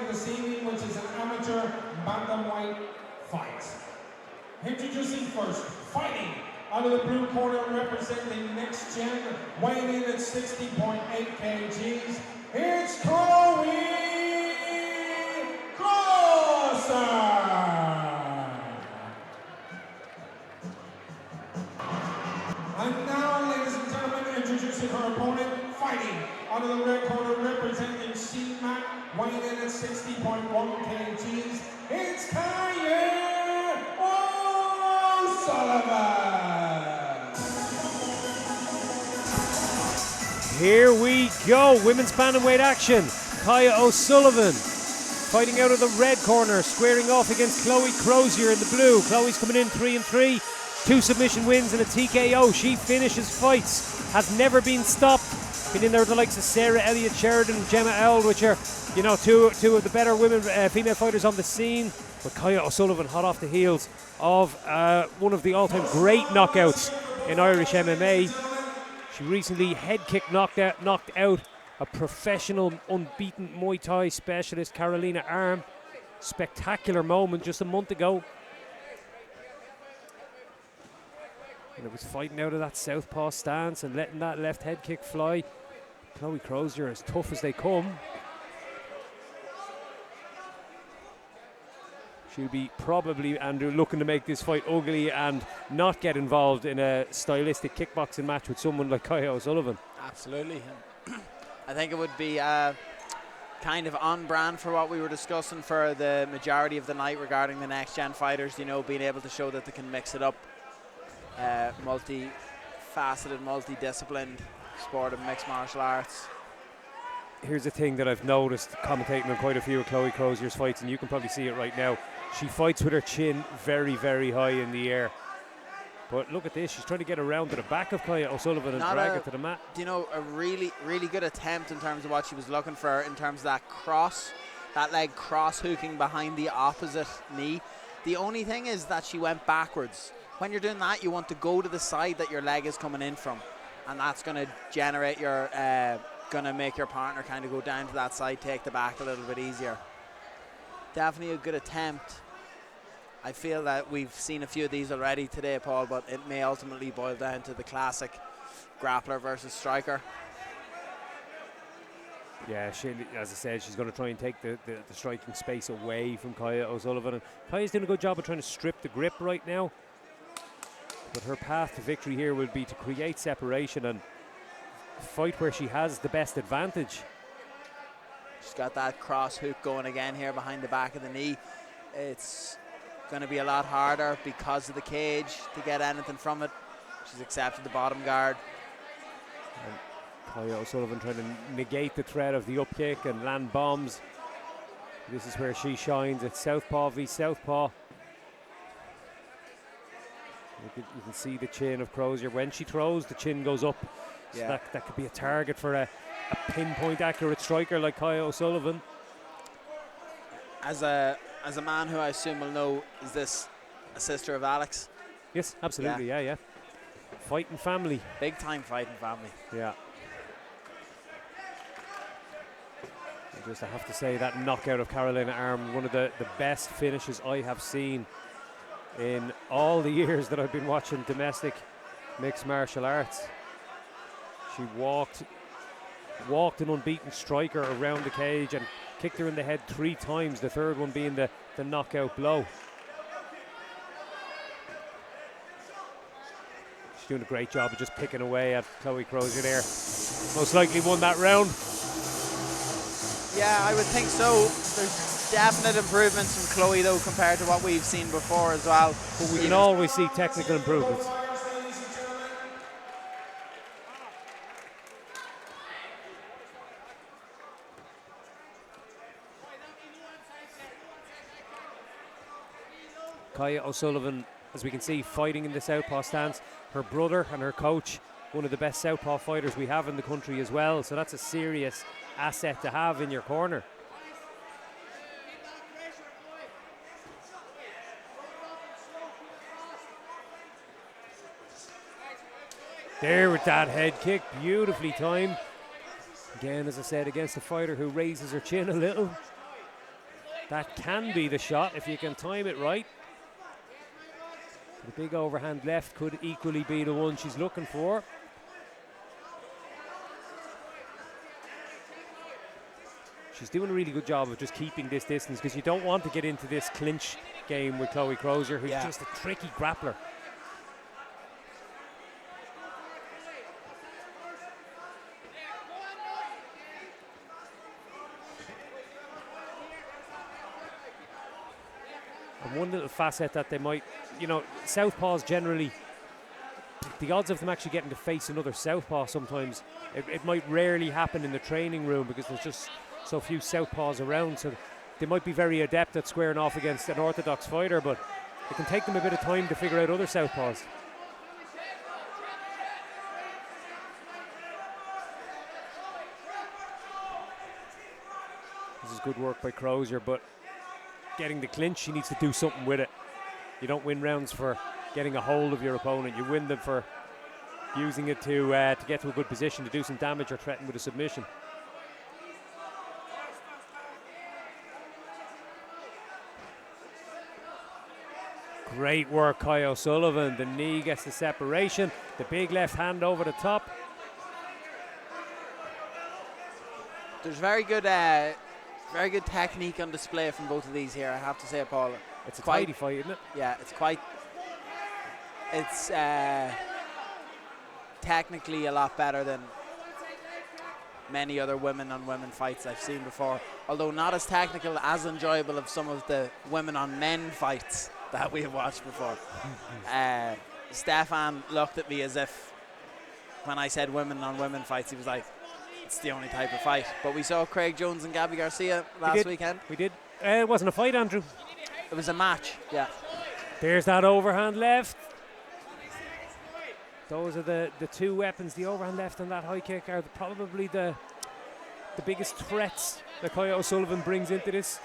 of this evening, which is an amateur Bantamweight fight. Introducing first, fighting out of the blue corner, representing NxtGen, weighing in at 60.8 kgs. It's Crozier! And now, ladies and gentlemen, introducing her opponent, fighting out of the red corner, representing CMAC, weighing in at 60.1 kgs. It's Kiya O'Sullivan! Here we go, women's bantamweight action. Kiya O'Sullivan fighting out of the red corner, squaring off against Chloe Crozier in the blue. Chloe's coming in 3-3, 2 submission wins and a TKO. She finishes fights, has never been stopped. Been in there with the likes of Sarah Elliott Sheridan and Gemma Eld, which are, you know, two of the better women, female fighters on the scene. But Kiya O'Sullivan, hot off the heels of one of the all-time great knockouts in Irish MMA. She recently head kick knocked out a professional, unbeaten Muay Thai specialist, Carolina Arm. Spectacular moment just a month ago. And it was fighting out of that southpaw stance and letting that left head kick fly. Chloe Crozier, as tough as they come. She'll be probably, Andrew, looking to make this fight ugly and not get involved in a stylistic kickboxing match with someone like Kiya O'Sullivan. Absolutely. I think it would be kind of on brand for what we were discussing for the majority of the night regarding the NxtGen fighters, you know, being able to show that they can mix it up. Multi-faceted, multi-disciplined sport of mixed martial arts. Here's the thing that I've noticed commentating on quite a few of Chloe Crozier's fights, and you can probably see it right now. She fights with her chin very, very high in the air. But look at this, she's trying to get around to the back of Kiya O'Sullivan and drag her to the mat. You know, a really, really good attempt in terms of what she was looking for, in terms of that cross, that leg cross hooking behind the opposite knee. The only thing is that she went backwards. When you're doing that, you want to go to the side that your leg is coming in from, and that's going to generate your, going to make your partner kind of go down to that side, take the back a little bit easier. Definitely a good attempt. I feel that we've seen a few of these already today, Paul, but it may ultimately boil down to the classic grappler versus striker. Yeah, she, as I said, she's going to try and take the striking space away from Kiya O'Sullivan. And Kiya's doing a good job of trying to strip the grip right now. But her path to victory here will be to create separation and fight where she has the best advantage. She's got that cross hook going again here behind the back of the knee. It's going to be a lot harder because of the cage to get anything from it. She's accepted the bottom guard. And Kiya O'Sullivan trying to negate the threat of the up kick and land bombs. This is where she shines. It's southpaw v southpaw. You can see the chin of Crozier. When she throws, the chin goes up. So yeah. that could be a target for a pinpoint accurate striker like Kiya O'Sullivan. As a man who I assume will know, is this a sister of Alex? Yes, absolutely, yeah. Fighting family. Big time fighting family. Yeah. I have to say that knockout of Carolina Arm, one of the best finishes I have seen in all the years that I've been watching domestic mixed martial arts. She walked an unbeaten striker around the cage and kicked her in the head 3 times, the third one being the knockout blow. She's doing a great job of just picking away at Chloe Crozier there. Most likely won that round. Yeah, I would think so. There's definite improvements from Chloe though compared to what we've seen before as well. But we can always see technical improvements. Kiya O'Sullivan, as we can see, fighting in the southpaw stance. Her brother and her coach, one of the best southpaw fighters we have in the country as well. So that's a serious asset to have in your corner. There with that head kick, beautifully timed. Again, as I said, against a fighter who raises her chin a little. That can be the shot if you can time it right. The big overhand left could equally be the one she's looking for. She's doing a really good job of just keeping this distance, because you don't want to get into this clinch game with Chloe Crozier, who's just a tricky grappler. And one little facet that they might, southpaws generally, the odds of them actually getting to face another southpaw sometimes, it might rarely happen in the training room because there's just so few southpaws around. So they might be very adept at squaring off against an orthodox fighter, but it can take them a bit of time to figure out other southpaws. This is good work by Crozier, but getting the clinch, she needs to do something with it. You don't win rounds for getting a hold of your opponent. You win them for using it to get to a good position, to do some damage or threaten with a submission. Great work, Kiya O'Sullivan. The knee gets the separation. The big left hand over the top. There's very good technique on display from both of these here, I have to say, Paul. It's a tidy fight, isn't it? Yeah, it's technically a lot better than many other women-on-women fights I've seen before. Although not as technical, as enjoyable of some of the women-on-men fights that we have watched before. Stefan looked at me as if, when I said women-on-women fights, he was like, it's the only type of fight. But we saw Craig Jones and Gabby Garcia last weekend. We did. It wasn't a fight, Andrew. It was a match, yeah. There's that overhand left. Those are the two weapons. The overhand left and that high kick are probably the biggest threats that Kiya O'Sullivan brings into this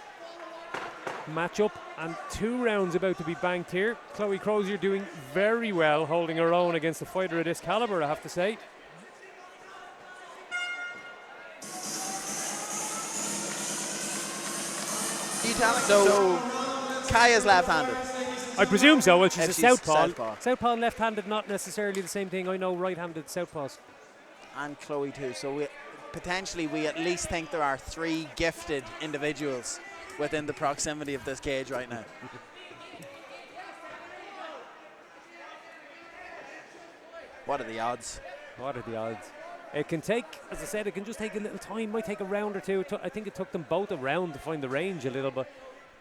matchup. And 2 rounds about to be banked here. Chloe Crozier doing very well, holding her own against a fighter of this caliber, I have to say. So Kiya's left-handed. I presume so. Well, she's a southpaw. Southpaw And left-handed, not necessarily the same thing. I know right-handed southpaws. And Chloe too. So we at least think there are 3 gifted individuals within the proximity of this cage right now. What are the odds? What are the odds? It can take, as I said, it can just take a little time. Might take a round or two. I think it took them both a round to find the range a little, but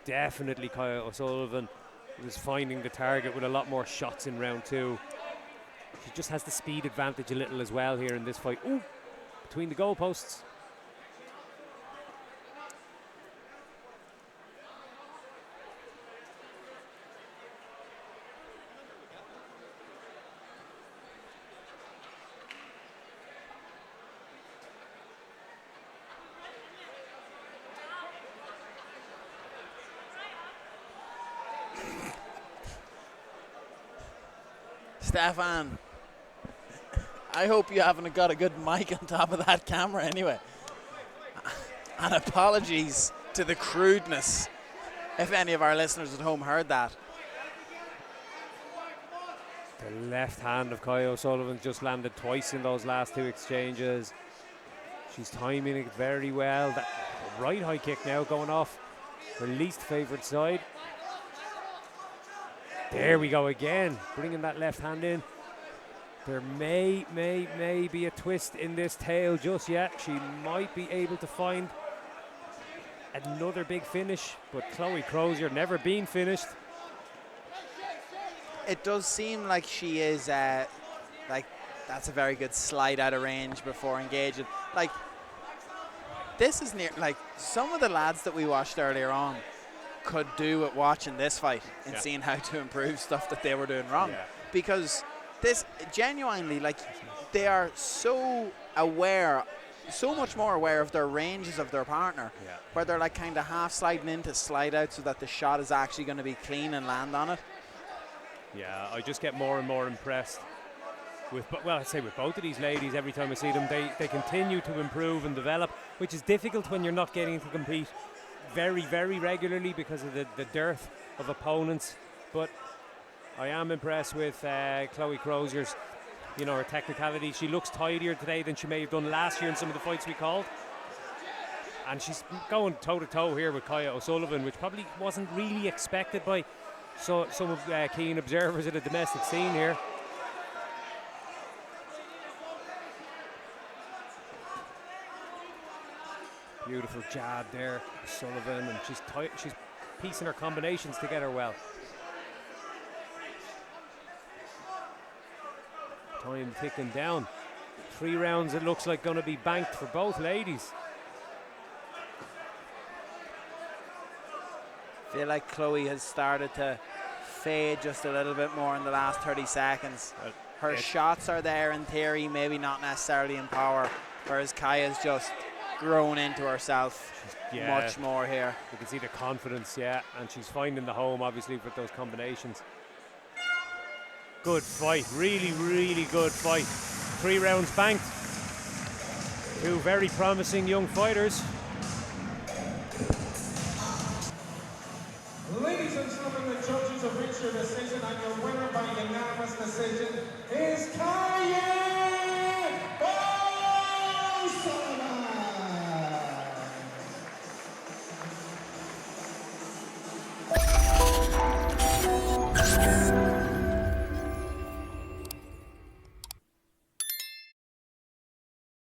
definitely Kiya O'Sullivan was finding the target with a lot more shots in round 2. She just has the speed advantage a little as well here in this fight. Ooh, between the goalposts. Stefan, I hope you haven't got a good mic on top of that camera anyway. And apologies to the crudeness if any of our listeners at home heard that. The left hand of Kiya O'Sullivan just landed twice in those last 2 exchanges. She's timing it very well. That right high kick now going off her least favoured side. There we go again, bringing that left hand in. There may be a twist in this tail just yet. She might be able to find another big finish, but Chloe Crozier never been finished. It does seem like she is, that's a very good slide out of range before engaging. Like, this is near, like, some of the lads that we watched earlier on could do at watching this fight and seeing how to improve stuff that they were doing wrong. Because this, genuinely, like, they are so aware, so much more aware of their ranges of their partner, where they're like kind of half sliding in to slide out so that the shot is actually going to be clean and land on it. Yeah, I just get more and more impressed with, well, I'd say with both of these ladies. Every time I see them, they continue to improve and develop, which is difficult when you're not getting to compete very, very regularly because of the dearth of opponents. But I am impressed with Chloe Crozier's, her technicality. She looks tidier today than she may have done last year in some of the fights we called. And she's going toe-to-toe here with Kiya O'Sullivan, which probably wasn't really expected by some of keen observers of the domestic scene here. Beautiful jab there, Sullivan, and she's piecing her combinations together well. Time ticking down. 3 rounds, it looks like going to be banked for both ladies. I feel like Chloe has started to fade just a little bit more in the last 30 seconds. Her shots are there in theory, maybe not necessarily in power, whereas Kiya's just grown into herself much more here. You can see the confidence, and she's finding the home, obviously, with those combinations. Good fight, really, really good fight. 3 rounds banked. 2 very promising young fighters. Ladies and gentlemen, the judges have reached your decision, and your winner by unanimous decision is Kiya